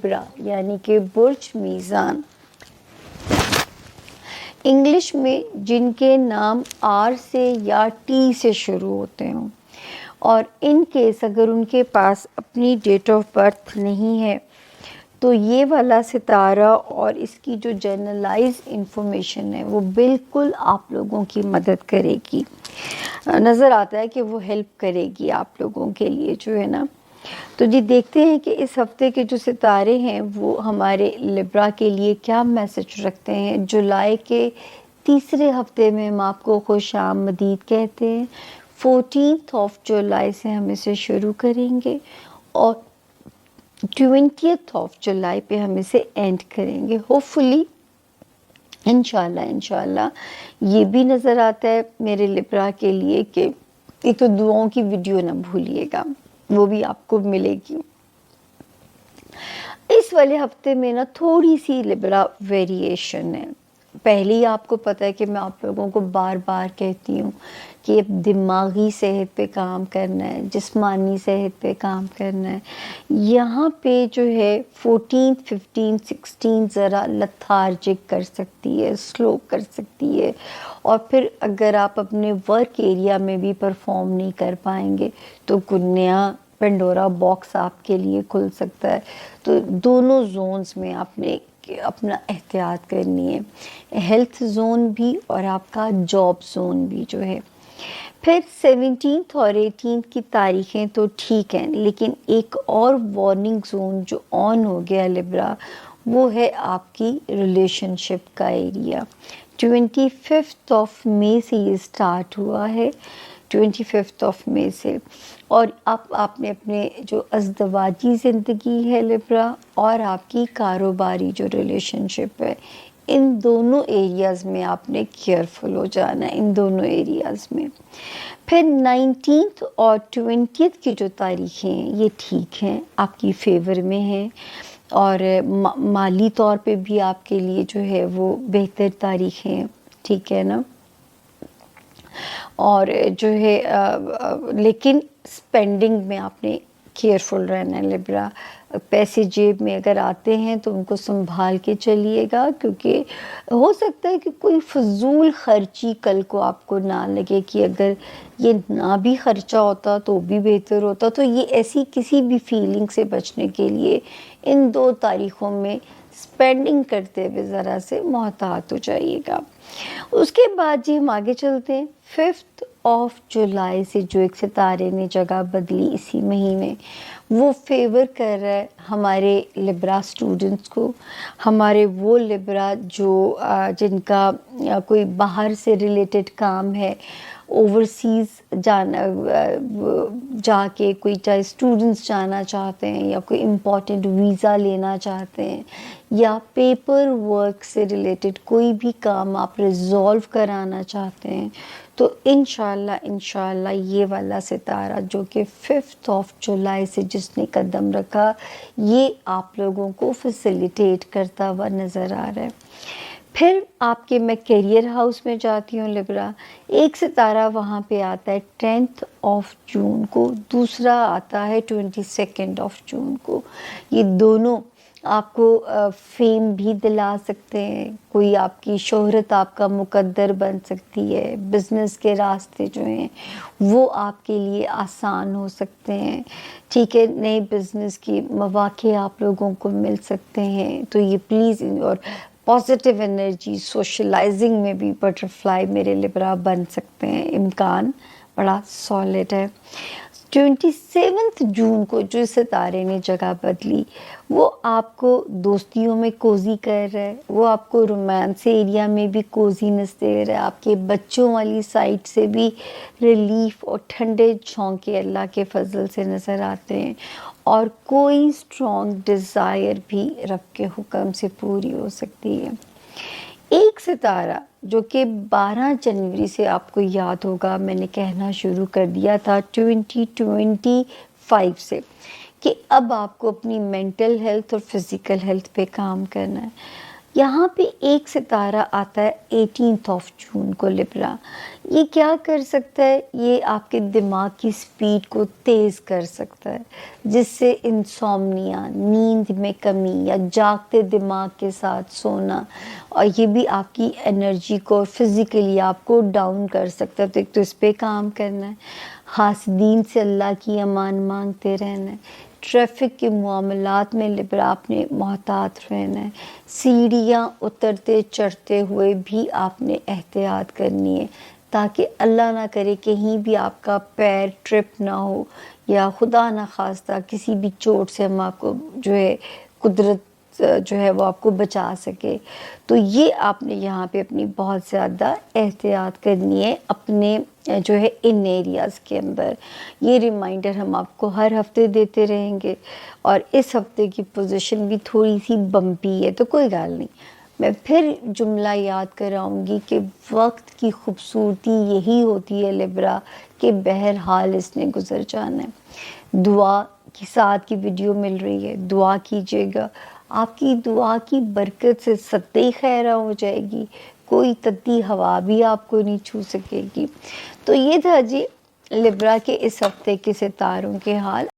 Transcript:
Libra यानी कि बुर्ज मीज़ान, English में जिनके नाम आर से या टी से शुरू होते हों, और इन केस अगर उनके पास अपनी डेट ऑफ बर्थ नहीं है तो ये वाला सितारा और इसकी जो जनरलाइज इंफॉर्मेशन है वो बिल्कुल आप लोगों की मदद करेगी। नज़र आता है कि वो हेल्प करेगी आप लोगों के लिए जो है ना। तो जी देखते हैं कि इस हफ्ते के जो सितारे हैं वो हमारे लिब्रा के लिए क्या मैसेज रखते हैं। जुलाई के तीसरे हफ्ते में हम आपको खुश आमदीद कहते हैं। 14th ऑफ जुलाई से हम इसे शुरू करेंगे और 20th ऑफ जुलाई पे हम इसे एंड करेंगे। होपफुली इंशाल्लाह ये भी नज़र आता है मेरे लिब्रा के लिए कि एक तो दुआओं की वीडियो ना भूलिएगा, वो भी आपको मिलेगी। इस वाले हफ्ते में ना थोड़ी सी लिब्रा वेरिएशन है। पहले ही आपको पता है कि मैं आप लोगों को बार बार कहती हूँ कि अब दिमागी सेहत पे काम करना है, जिस्मानी सेहत पे काम करना है। यहाँ पे जो है 14, 15, 16 ज़रा लथार्जिक कर सकती है, स्लो कर सकती है, और फिर अगर आप अपने वर्क एरिया में भी परफॉर्म नहीं कर पाएंगे तो कोई नया पेंडोरा बॉक्स आपके लिए खुल सकता है। तो दोनों जोन्स में आपने अपना एहतियात करनी है, हेल्थ जोन भी और आपका जॉब जोन भी जो है। फिर 17 और 18 की तारीखें तो ठीक हैं, लेकिन एक और वार्निंग जोन जो ऑन हो गया लिब्रा वो है आपकी रिलेशनशिप का एरिया। 25 ऑफ मई से ये स्टार्ट हुआ है, 25 ऑफ मई से, और आपने अपने जो अज़दवाजी ज़िंदगी है लिब्रा और आपकी कारोबारी जो रिलेशनशिप है, इन दोनों एरियाज़ में आपने केयरफुल हो जाना है, इन दोनों एरियाज़ में। फिर 19 और 20 की जो तारीखें हैं ये ठीक हैं, आपकी फेवर में हैं, और माली तौर पे भी आपके लिए जो है वो बेहतर तारीखें हैं, ठीक है ना। और जो है लेकिन स्पेंडिंग में आपने केयरफुल रहना है लिब्रा। पैसे जेब में अगर आते हैं तो उनको संभाल के चलिएगा, क्योंकि हो सकता है कि कोई फजूल खर्ची कल को आपको ना लगे कि अगर ये ना भी खर्चा होता तो भी बेहतर होता। तो ये ऐसी किसी भी फीलिंग से बचने के लिए इन 2 तारीख़ों में स्पेंडिंग करते हुए ज़रा से मोहतात हो जाइएगा। उसके बाद जी हम आगे चलते हैं। 5 ऑफ जुलाई से जो एक सितारे ने जगह बदली इसी महीने, वो फेवर कर रहा है हमारे लिब्रा स्टूडेंट्स को, हमारे वो लिब्रा जो जिनका कोई बाहर से रिलेटेड काम है, ओवरसीज़ जाके कोई चाहे स्टूडेंट्स जाना चाहते हैं या कोई इम्पोर्टेंट वीज़ा लेना चाहते हैं या पेपर वर्क से रिलेटेड कोई भी काम आप रिजॉल्व कराना चाहते हैं, तो इंशाल्लाह ये वाला सितारा जो कि 5 ऑफ जुलाई से जिसने कदम रखा, ये आप लोगों को फैसिलिटेट करता हुआ नज़र आ रहा है। फिर आपके मैं करियर हाउस में जाती हूँ लिब्रा, एक सितारा वहाँ पे आता है 10 ऑफ जून को, दूसरा आता है 22 ऑफ जून को। ये दोनों आपको फेम भी दिला सकते हैं, कोई आपकी शोहरत आपका मुकद्दर बन सकती है, बिज़नेस के रास्ते जो हैं वो आपके लिए आसान हो सकते हैं, ठीक है, नए बिज़नेस की मौके आप लोगों को मिल सकते हैं। तो ये प्लीज़, और पॉजिटिव एनर्जी सोशलाइजिंग में भी बटरफ्लाई मेरे लिब्रा बन सकते हैं, इम्कान बड़ा सॉलिड है। 27 जून को जो सितारे ने जगह बदली, वो आपको दोस्तियों में कोजी कर रहा है, वो आपको रोमांस एरिया में भी कोजीनेस दे रहा है, आपके बच्चों वाली साइड से भी रिलीफ और ठंडे झोंके अल्लाह के फजल से नज़र आते हैं, और कोई स्ट्रॉन्ग डिज़ायर भी रब के हुक्म से पूरी हो सकती है। एक सितारा जो कि 12 जनवरी से आपको याद होगा मैंने कहना शुरू कर दिया था 2025 से कि अब आपको अपनी मेंटल हेल्थ और फिज़िकल हेल्थ पे काम करना है। यहाँ पे एक सितारा आता है 18th ऑफ जून को लिब्रा। ये क्या कर सकता है, ये आपके दिमाग की स्पीड को तेज़ कर सकता है, जिससे इंसोम्निया, नींद में कमी या जागते दिमाग के साथ सोना, और ये भी आपकी एनर्जी को फिज़िकली आपको डाउन कर सकता है। तो एक तो इस पे काम करना है, हासदीन से अल्लाह की अमान मांगते रहना है, ट्रैफिक के मामलात में लिब्रा आपने मोहतात रहना है, सीढ़ियाँ उतरते चढ़ते हुए भी आपने एहतियात करनी है, ताकि अल्लाह ना करे कहीं भी आपका पैर ट्रिप ना हो, या खुदा ना खास्ता किसी भी चोट से हम आपको जो है कुदरत जो है वो आपको बचा सके। तो ये आपने यहाँ पे अपनी बहुत ज़्यादा एहतियात करनी है अपने जो है इन एरियाज़ के अंदर। ये रिमाइंडर हम आपको हर हफ्ते देते रहेंगे, और इस हफ्ते की पोजीशन भी थोड़ी सी बम्पी है, तो कोई गल नहीं, मैं फिर जुमला याद कराऊंगी कि वक्त की खूबसूरती यही होती है लिब्रा कि बहरहाल इसने गुजर जाना है। दुआ के साथ की वीडियो मिल रही है, दुआ कीजिएगा, आपकी दुआ की बरकत से सत्ते खैरा हो जाएगी, कोई तत्ती हवा भी आपको नहीं छू सकेगी। तो ये था जी लिब्रा के इस हफ्ते के सितारों के हाल।